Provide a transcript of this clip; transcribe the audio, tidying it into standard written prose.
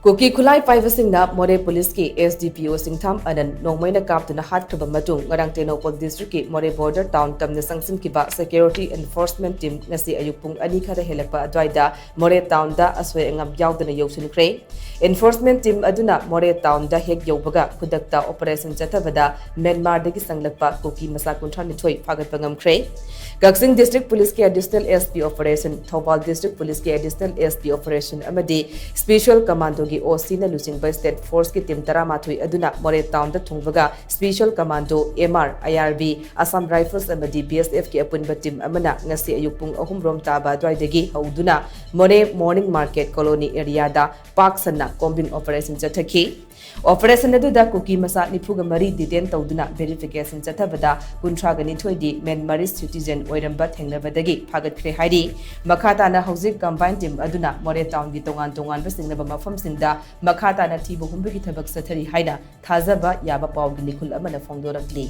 KUKI Khulai PAIBA Singna Moreh Police ki SDPO CHINGTHAM ANAND NONGMEI KAPTUNA HATKHRABA MATUNG NGARANG TENGNOUPAL District ki Moreh Border Town TAMNA CHANGSHINKHIBA Security Enforcement Team ngasi AYUK PUNG ani KHARA HELLAKPA ADUWAIDA Moreh Town da ASOI-ANGAM YAODANA YOUSHINKHRE Enforcement Team ADUNA Moreh Town da hek YOUBAGA KHUDAKTA Operation Chathabada Myanmar dagi sanglakpa KUKI masa kunthra nithoi phagatpa ngamkhre Kaksing District Police ki Additional SP Operation Thobal District Police ki Additional SP Operation amadi Special Commando gi OC na lusing by State Force ki team taramathui aduna Moreh Town da thungbaga Special Commando MR IRB Assam Rifles amadi BSF ki apunba team amana ngasi AYUK PUNG 3 rom taba dwaidagi hauduna Moreh Morning Market Colony area da Park sanna combing operation chathaki Operation aduda KUKI masa nifuga mari detain tawduna verification chathabada kuntragani thoidi Myanmarese citizen oiramba thengnabadagi phagatkhre hairi makhata na hauzik combined team aduna Moreh Town gi tongan basingnaba mafam singda makhata na thibu humbi gi thabak sathari haina thajaba yaba paw gi likhul amana phongdorakli